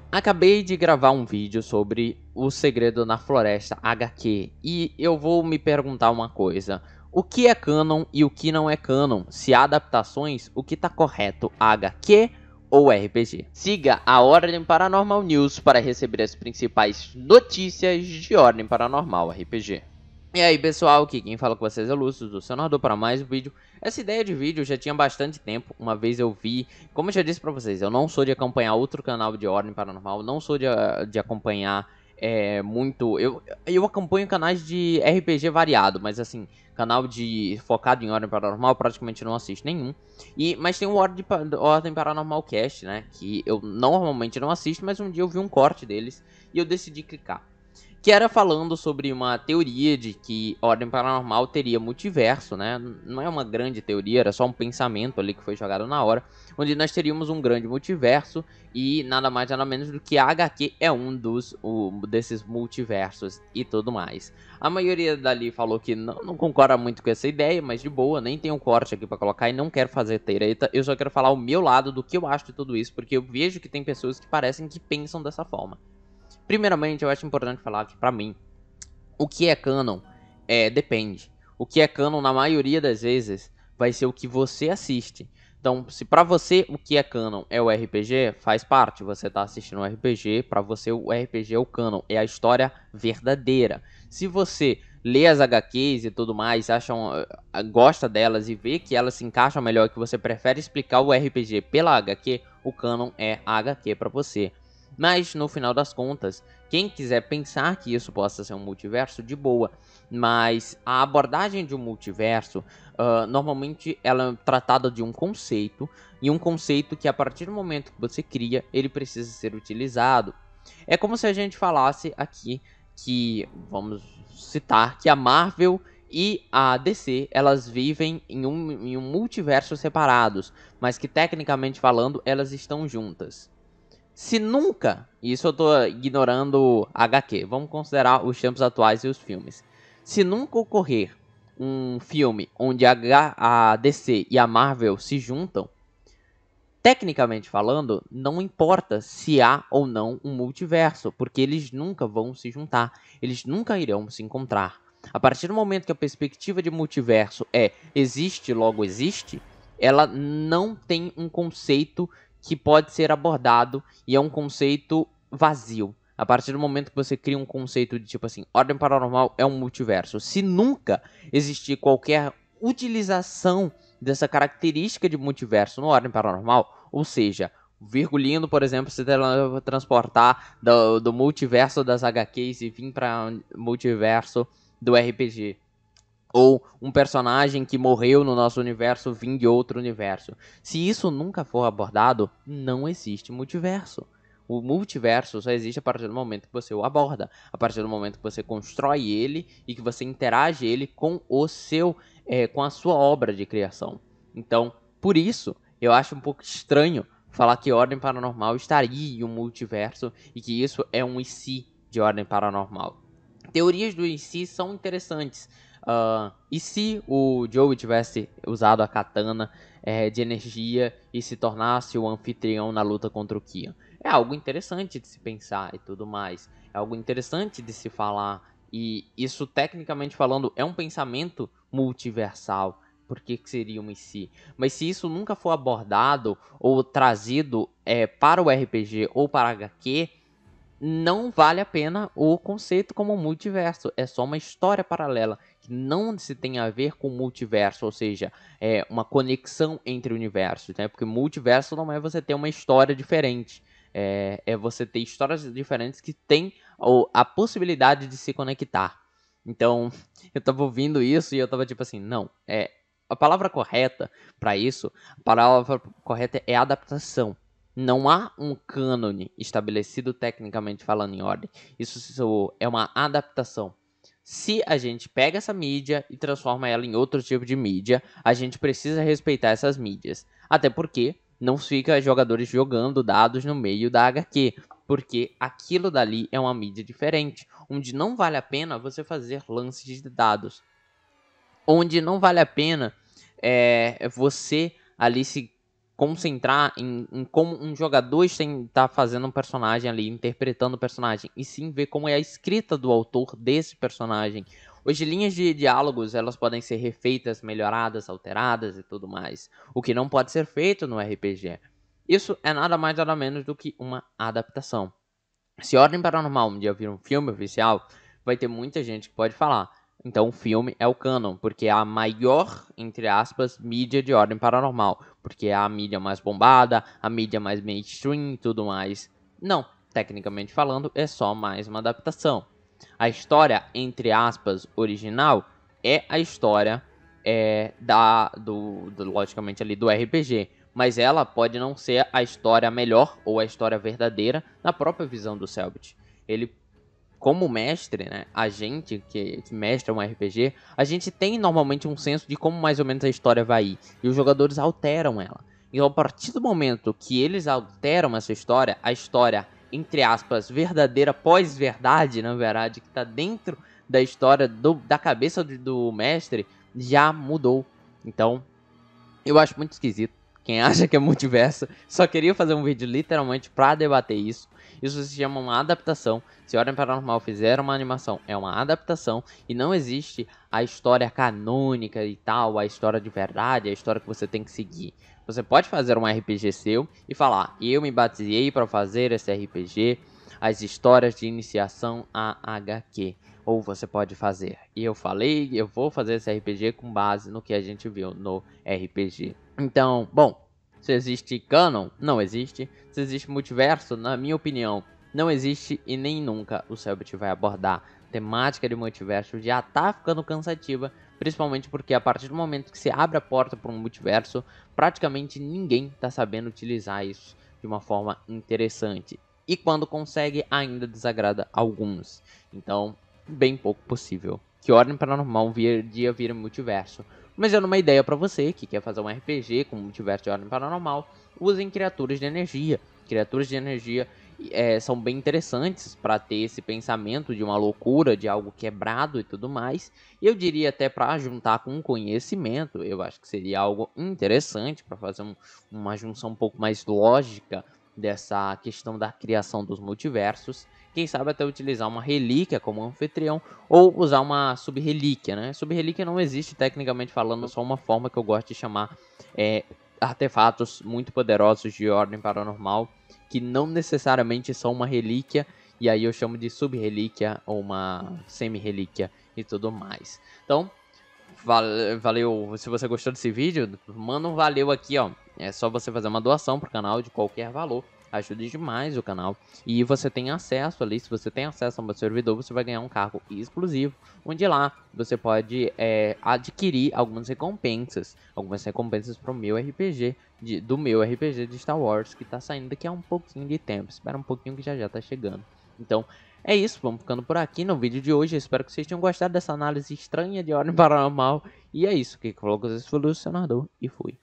Acabei de gravar um vídeo sobre O Segredo na Floresta HQ e eu vou me perguntar uma coisa. O que é canon e o que não é canon? Se há adaptações, o que tá correto, HQ ou RPG? Siga a Ordem Paranormal News para receber as principais notícias de Ordem Paranormal RPG. E aí pessoal, aqui quem fala com vocês é o Lúcio, do Senador, para mais um vídeo. Essa ideia de vídeo já tinha bastante tempo, uma vez eu vi, como eu já disse pra vocês, eu não sou de acompanhar outro canal de Ordem Paranormal, não sou de acompanhar muito, eu acompanho canais de RPG variado, mas assim, canal focado em Ordem Paranormal, praticamente não assisto nenhum. Mas tem o Ordem Paranormal Cast, né, que eu normalmente não assisto, mas um dia eu vi um corte deles e eu decidi clicar. Que era falando sobre uma teoria de que Ordem Paranormal teria multiverso, né? Não é uma grande teoria, era só um pensamento ali que foi jogado na hora, onde nós teríamos um grande multiverso e nada mais nada menos do que a HQ é desses multiversos e tudo mais. A maioria dali falou que não concorda muito com essa ideia, mas de boa, nem tem um corte aqui pra colocar e não quero fazer treta, eu só quero falar o meu lado do que eu acho de tudo isso, porque eu vejo que tem pessoas que parecem que pensam dessa forma. Primeiramente, eu acho importante falar que, pra mim, o que é canon depende. O que é canon, na maioria das vezes, vai ser o que você assiste. Então, se pra você o que é canon é o RPG, faz parte. Você tá assistindo um RPG, pra você o RPG é o canon, é a história verdadeira. Se você lê as HQs e tudo mais, gosta delas e vê que elas se encaixam melhor, que você prefere explicar o RPG pela HQ, o canon é a HQ pra você. Mas no final das contas, quem quiser pensar que isso possa ser um multiverso, de boa. Mas a abordagem de um multiverso, normalmente ela é tratada de um conceito. E um conceito que a partir do momento que você cria, ele precisa ser utilizado. É como se a gente falasse aqui que, vamos citar, que a Marvel e a DC, elas vivem em um multiverso separados. Mas que tecnicamente falando, elas estão juntas. Se nunca, isso eu tô ignorando HQ, vamos considerar os tempos atuais e os filmes. Se nunca ocorrer um filme onde a DC e a Marvel se juntam, tecnicamente falando, não importa se há ou não um multiverso, porque eles nunca vão se juntar, eles nunca irão se encontrar. A partir do momento que a perspectiva de multiverso é existe, logo existe, ela não tem um conceito que pode ser abordado e é um conceito vazio. A partir do momento que você cria um conceito de tipo assim, Ordem Paranormal é um multiverso, se nunca existir qualquer utilização dessa característica de multiverso no Ordem Paranormal, ou seja, virgulino, por exemplo, se transportar do multiverso das HQs e vir para multiverso do RPG. Ou um personagem que morreu no nosso universo vir de outro universo. Se isso nunca for abordado, não existe multiverso. O multiverso só existe a partir do momento que você o aborda, a partir do momento que você constrói ele e que você interage ele com com a sua obra de criação. Então, por isso, eu acho um pouco estranho falar que Ordem Paranormal estaria em um multiverso e que isso é um IC de Ordem Paranormal. Teorias do IC são interessantes. E se o Joey tivesse usado a katana de energia e se tornasse o anfitrião na luta contra o Kian? É algo interessante de se pensar e tudo mais. É algo interessante de se falar. E isso, tecnicamente falando, é um pensamento multiversal. Por que seria um IC? Mas se isso nunca for abordado ou trazido para o RPG ou para a HQ, não vale a pena o conceito como multiverso. É só uma história paralela que não se tem a ver com multiverso, ou seja, é uma conexão entre universos, né? Porque multiverso não é você ter uma história diferente, é você ter histórias diferentes que têm a possibilidade de se conectar. Então, eu tava ouvindo isso e eu tava tipo assim, não, a palavra correta para isso, a palavra correta é adaptação. Não há um cânone estabelecido tecnicamente falando em ordem. Isso é uma adaptação. Se a gente pega essa mídia e transforma ela em outro tipo de mídia, a gente precisa respeitar essas mídias. Até porque não fica jogadores jogando dados no meio da HQ, porque aquilo dali é uma mídia diferente, onde não vale a pena você fazer lances de dados, onde não vale a pena você ali se concentrar em como um jogador está fazendo um personagem ali, interpretando o personagem, e sim ver como é a escrita do autor desse personagem. Hoje, linhas de diálogos, elas podem ser refeitas, melhoradas, alteradas e tudo mais, o que não pode ser feito no RPG. Isso é nada mais nada menos do que uma adaptação. Se Ordem Paranormal um dia vir um filme oficial, vai ter muita gente que pode falar: então o filme é o canon, porque é a maior, entre aspas, mídia de Ordem Paranormal, porque é a mídia mais bombada, a mídia mais mainstream e tudo mais. Não, tecnicamente falando, é só mais uma adaptação. A história, entre aspas, original, é a história logicamente ali do RPG. Mas ela pode não ser a história melhor ou a história verdadeira na própria visão do Selbit. Ele, como mestre, né, a gente que mestra um RPG, a gente tem normalmente um senso de como mais ou menos a história vai ir. E os jogadores alteram ela. Então, a partir do momento que eles alteram essa história, a história, entre aspas, verdadeira pós-verdade, na verdade, que está dentro da história da cabeça do mestre, já mudou. Então, eu acho muito esquisito. Quem acha que é multiverso, só queria fazer um vídeo literalmente pra debater isso. Isso se chama uma adaptação. Se Ordem Paranormal fizer uma animação, é uma adaptação. E não existe a história canônica e tal, a história de verdade, a história que você tem que seguir. Você pode fazer um RPG seu e falar: eu me baseei para fazer esse RPG, as histórias de iniciação a HQ. Ou você pode fazer: e eu falei, eu vou fazer esse RPG com base no que a gente viu no RPG. Então, bom, se existe canon, não existe. Se existe multiverso, na minha opinião, não existe e nem nunca o Selbit vai abordar. Temática de multiverso já tá ficando cansativa, principalmente porque a partir do momento que se abre a porta para um multiverso, praticamente ninguém tá sabendo utilizar isso de uma forma interessante. E quando consegue, ainda desagrada alguns. Então, bem pouco possível que Ordem Paranormal um dia vira multiverso. Mas dando uma ideia pra você que quer fazer um RPG com multiverso de Ordem Paranormal, usem criaturas de energia. Criaturas de energia são bem interessantes para ter esse pensamento de uma loucura, de algo quebrado e tudo mais. E eu diria até para juntar com conhecimento, eu acho que seria algo interessante para fazer uma junção um pouco mais lógica dessa questão da criação dos multiversos. Quem sabe até utilizar uma relíquia como anfitrião ou usar uma sub-relíquia, né? Sub-relíquia não existe tecnicamente falando, só uma forma que eu gosto de chamar artefatos muito poderosos de Ordem Paranormal, que não necessariamente são uma relíquia, e aí eu chamo de sub-relíquia ou uma semi-relíquia e tudo mais. Então, valeu, se você gostou desse vídeo, manda um valeu aqui, ó. É só você fazer uma doação pro canal de qualquer valor. Ajude demais o canal. E você tem acesso ali, se você tem acesso ao meu servidor, você vai ganhar um cargo exclusivo, onde lá você pode adquirir algumas recompensas pro meu RPG, do meu RPG de Star Wars, que tá saindo daqui a um pouquinho de tempo. Espera um pouquinho que já tá chegando. Então, é isso, vamos ficando por aqui no vídeo de hoje. Eu espero que vocês tenham gostado dessa análise estranha de Ordem Paranormal. E é isso, que falou com vocês foi o Luciano e fui.